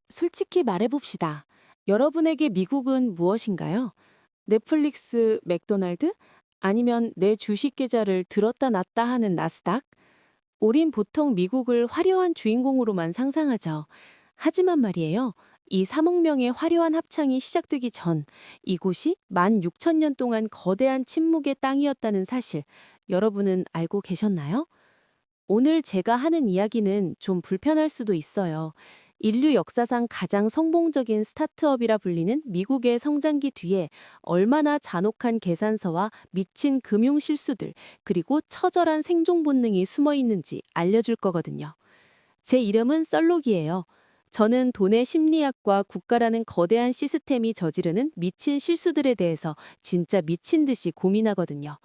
솔직히 말해봅시다. 여러분에게 미국은 무엇인가요? 넷플릭스, 맥도날드? 아니면 내 주식 계좌를 들었다 놨다 하는 나스닥? 우린 보통 미국을 화려한 주인공으로만 상상하죠. 하지만 말이에요. 이 3억 명의 화려한 합창이 시작되기 전 이곳이 16,000년 동안 거대한 침묵의 땅이었다는 사실 여러분은 알고 계셨나요? 오늘 제가 하는 이야기는 좀 불편할 수도 있어요. 인류 역사상 가장 성공적인 스타트업이라 불리는 미국의 성장기 뒤에 얼마나 잔혹한 계산서와 미친 금융 실수들, 그리고 처절한 생존 본능이 숨어 있는지 알려줄 거거든요. 제 이름은 썰록이에요. 저는 돈의 심리학과 국가라는 거대한 시스템이 저지르는 미친 실수들에 대해서 진짜 미친 듯이 고민하거든요.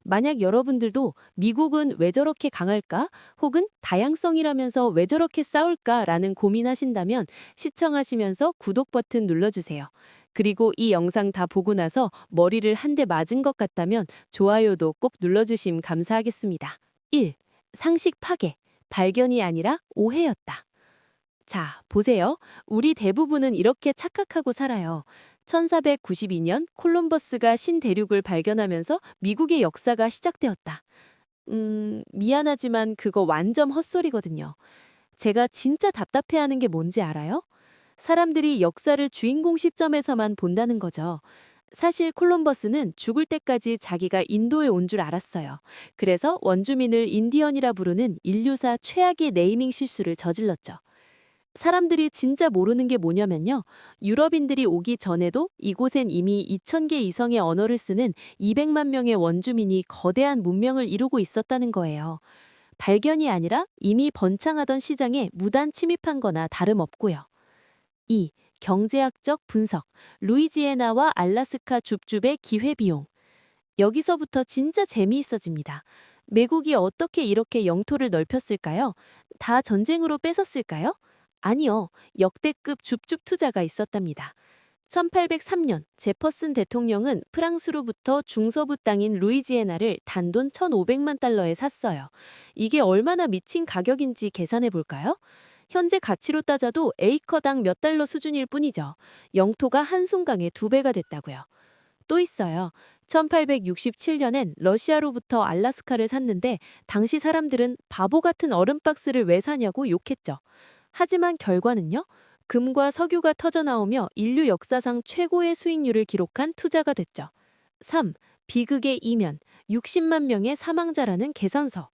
만약 여러분들도 미국은 왜 저렇게 강할까? 혹은 다양성이라면서 왜 저렇게 싸울까? 라는 고민하신다면 시청하시면서 구독 버튼 눌러주세요. 그리고 이 영상 다 보고 나서 머리를 한 대 맞은 것 같다면 좋아요도 꼭 눌러주심 감사하겠습니다. 1. 상식 파괴. 발견이 아니라 오해였다. 자, 보세요. 우리 대부분은 이렇게 착각하고 살아요. 1492년 콜럼버스가 신대륙을 발견하면서 미국의 역사가 시작되었다. 미안하지만 그거 완전 헛소리거든요. 제가 진짜 답답해하는 게 뭔지 알아요? 사람들이 역사를 주인공 시점에서만 본다는 거죠. 사실 콜럼버스는 죽을 때까지 자기가 인도에 온 줄 알았어요. 그래서 원주민을 인디언이라 부르는 인류사 최악의 네이밍 실수를 저질렀죠. 사람들이 진짜 모르는 게 뭐냐면요. 유럽인들이 오기 전에도 이곳엔 이미 2,000개 이상의 언어를 쓰는 200만 명의 원주민이 거대한 문명을 이루고 있었다는 거예요. 발견이 아니라 이미 번창하던 시장에 무단 침입한 거나 다름없고요. 2. 경제학적 분석. 루이지애나와 알라스카 줍줍의 기회비용. 여기서부터 진짜 재미있어집니다. 매국이 어떻게 이렇게 영토를 넓혔을까요? 다 전쟁으로 뺏었을까요? 아니요. 역대급 줍줍 투자가 있었답니다. 1803년 제퍼슨 대통령은 프랑스로부터 중서부 땅인 루이지애나를 단돈 1,500만 달러에 샀어요. 이게 얼마나 미친 가격인지 계산해 볼까요? 현재 가치로 따져도 에이커당 몇 달러 수준일 뿐이죠. 영토가 한순간에 2배가 됐다고요. 또 있어요. 1867년엔 러시아로부터 알라스카를 샀는데 당시 사람들은 바보 같은 얼음박스를 왜 사냐고 욕했죠. 하지만 결과는요? 금과 석유가 터져나오며 인류 역사상 최고의 수익률을 기록한 투자가 됐죠. 3. 비극의 이면, 60만 명의 사망자라는 계산서.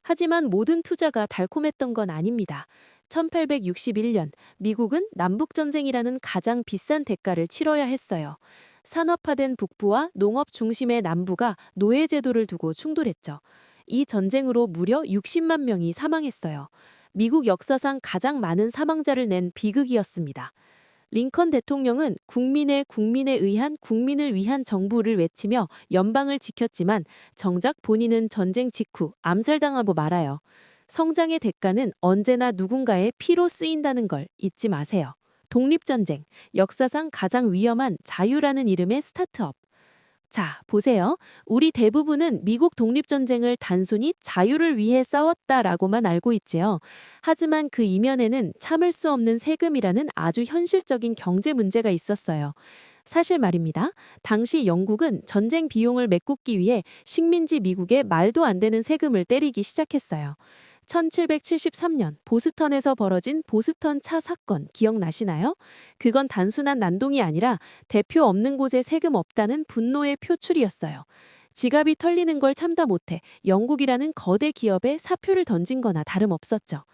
하지만 모든 투자가 달콤했던 건 아닙니다. 1861년 미국은 남북전쟁이라는 가장 비싼 대가를 치러야 했어요. 산업화된 북부와 농업 중심의 남부가 노예제도를 두고 충돌했죠. 이 전쟁으로 무려 60만 명이 사망했어요. 미국 역사상 가장 많은 사망자를 낸 비극이었습니다. 링컨 대통령은 국민에 의한 국민을 위한 정부를 외치며 연방을 지켰지만 정작 본인은 전쟁 직후 암살당하고 말아요. 성장의 대가는 언제나 누군가의 피로 쓰인다는 걸 잊지 마세요. 독립전쟁, 역사상 가장 위험한 자유라는 이름의 스타트업. 자, 보세요. 우리 대부분은 미국 독립전쟁을 단순히 자유를 위해 싸웠다라고만 알고 있지요. 하지만 그 이면에는 참을 수 없는 세금이라는 아주 현실적인 경제 문제가 있었어요. 사실 말입니다. 당시 영국은 전쟁 비용을 메꾸기 위해 식민지 미국에 말도 안 되는 세금을 때리기 시작했어요. 1773년 보스턴에서 벌어진 보스턴 차 사건 기억나시나요? 그건 단순한 난동이 아니라 대표 없는 곳에 세금 없다는 분노의 표출이었어요. 지갑이 털리는 걸 참다 못해 영국이라는 거대 기업에 사표를 던진 거나 다름없었죠.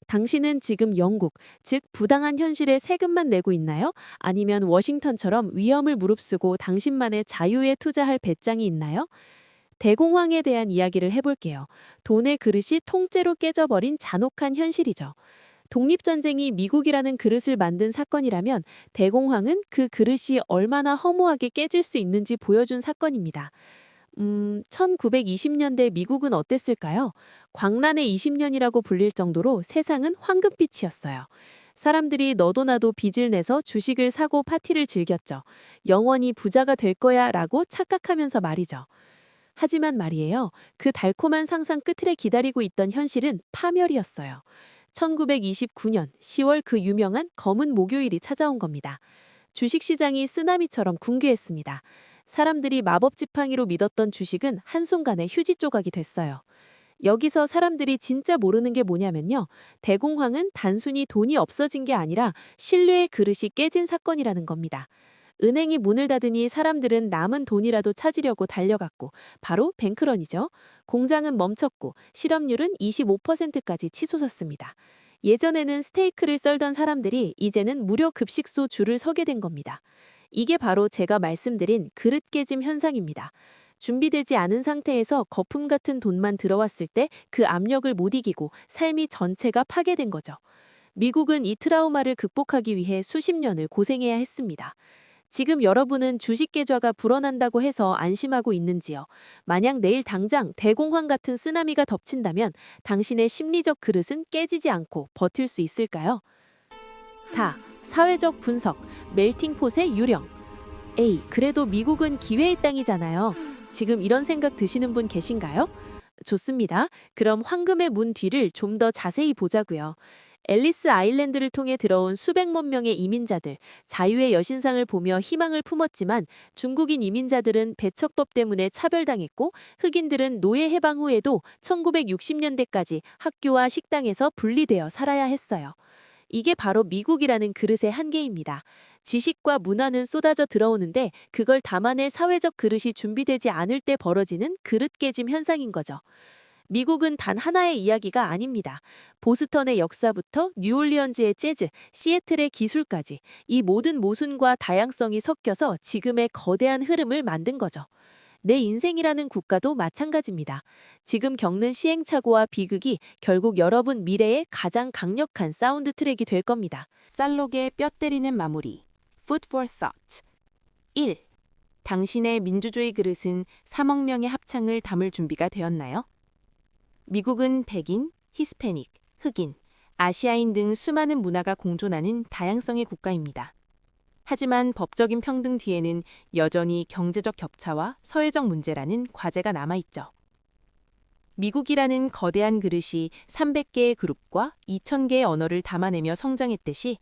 당신은 지금 영국, 즉 부당한 현실에 세금만 내고 있나요? 아니면 워싱턴처럼 위험을 무릅쓰고 당신만의 자유에 투자할 배짱이 있나요? 대공황에 대한 이야기를 해볼게요. 돈의 그릇이 통째로 깨져버린 잔혹한 현실이죠. 독립전쟁이 미국이라는 그릇을 만든 사건이라면 대공황은 그 그릇이 얼마나 허무하게 깨질 수 있는지 보여준 사건입니다. 1920년대 미국은 어땠을까요? 광란의 20년이라고 불릴 정도로 세상은 황금빛이었어요. 사람들이 너도 나도 빚을 내서 주식을 사고 파티를 즐겼죠. 영원히 부자가 될 거야 라고 착각하면서 말이죠. 하지만 말이에요. 그 달콤한 상상 끝에 기다리고 있던 현실은 파멸이었어요. 1929년 10월 그 유명한 검은 목요일이 찾아온 겁니다. 주식시장이 쓰나미처럼 붕괴했습니다. 사람들이 마법 지팡이로 믿었던 주식은 한순간에 휴지 조각이 됐어요. 여기서 사람들이 진짜 모르는 게 뭐냐면요. 대공황은 단순히 돈이 없어진 게 아니라 신뢰의 그릇이 깨진 사건이라는 겁니다. 은행이 문을 닫으니 사람들은 남은 돈이라도 찾으려고 달려갔고 바로 뱅크런이죠. 공장은 멈췄고 실업률은 25%까지 치솟았습니다. 예전에는 스테이크를 썰던 사람들이 이제는 무료 급식소 줄을 서게 된 겁니다. 이게 바로 제가 말씀드린 그릇 깨짐 현상입니다. 준비되지 않은 상태에서 거품 같은 돈만 들어왔을 때 그 압력을 못 이기고 삶이 전체가 파괴된 거죠. 미국은 이 트라우마를 극복하기 위해 수십 년을 고생해야 했습니다. 지금 여러분은 주식 계좌가 불어난다고 해서 안심하고 있는지요? 만약 내일 당장 대공황 같은 쓰나미가 덮친다면 당신의 심리적 그릇은 깨지지 않고 버틸 수 있을까요? 4. 사회적 분석, 멜팅폿의 유령. 에이, 그래도 미국은 기회의 땅이잖아요. 지금 이런 생각 드시는 분 계신가요? 좋습니다. 그럼 황금의 문 뒤를 좀 더 자세히 보자고요. 앨리스 아일랜드를 통해 들어온 수백만 명의 이민자들, 자유의 여신상을 보며 희망을 품었지만 중국인 이민자들은 배척법 때문에 차별당했고 흑인들은 노예 해방 후에도 1960년대까지 학교와 식당에서 분리되어 살아야 했어요. 이게 바로 미국이라는 그릇의 한계입니다. 지식과 문화는 쏟아져 들어오는데 그걸 담아낼 사회적 그릇이 준비되지 않을 때 벌어지는 그릇 깨짐 현상인 거죠. 미국은 단 하나의 이야기가 아닙니다. 보스턴의 역사부터 뉴올리언즈의 재즈, 시애틀의 기술까지 이 모든 모순과 다양성이 섞여서 지금의 거대한 흐름을 만든 거죠. 내 인생이라는 국가도 마찬가지입니다. 지금 겪는 시행착오와 비극이 결국 여러분 미래의 가장 강력한 사운드 트랙이 될 겁니다. 살록의 뼈 때리는 마무리. Food for thought. 1. 당신의 민주주의 그릇은 3억 명의 합창을 담을 준비가 되었나요? 미국은 백인, 히스패닉, 흑인, 아시아인 등 수많은 문화가 공존하는 다양성의 국가입니다. 하지만 법적인 평등 뒤에는 여전히 경제적 격차와 사회적 문제라는 과제가 남아있죠. 미국이라는 거대한 그릇이 300개의 그룹과 2000개의 언어를 담아내며 성장했듯이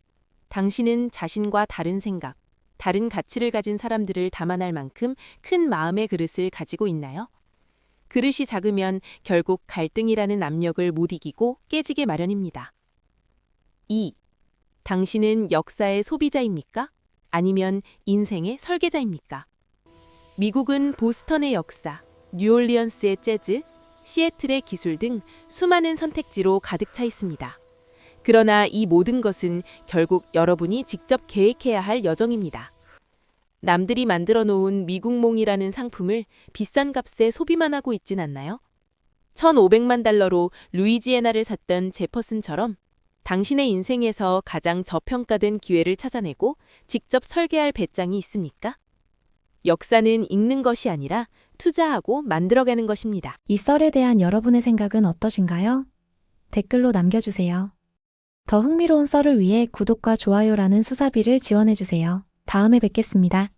당신은 자신과 다른 생각, 다른 가치를 가진 사람들을 담아낼 만큼 큰 마음의 그릇을 가지고 있나요? 그릇이 작으면 결국 갈등이라는 압력을 못 이기고 깨지게 마련입니다. 2. 당신은 역사의 소비자입니까? 아니면 인생의 설계자입니까? 미국은 보스턴의 역사, 뉴올리언스의 재즈, 시애틀의 기술 등 수많은 선택지로 가득 차 있습니다. 그러나 이 모든 것은 결국 여러분이 직접 계획해야 할 여정입니다. 남들이 만들어 놓은 미국몽이라는 상품을 비싼 값에 소비만 하고 있진 않나요? 1,500만 달러로 루이지애나를 샀던 제퍼슨처럼 당신의 인생에서 가장 저평가된 기회를 찾아내고 직접 설계할 배짱이 있습니까? 역사는 읽는 것이 아니라 투자하고 만들어가는 것입니다. 이 썰에 대한 여러분의 생각은 어떠신가요? 댓글로 남겨주세요. 더 흥미로운 썰을 위해 구독과 좋아요라는 수사비를 지원해주세요. 다음에 뵙겠습니다.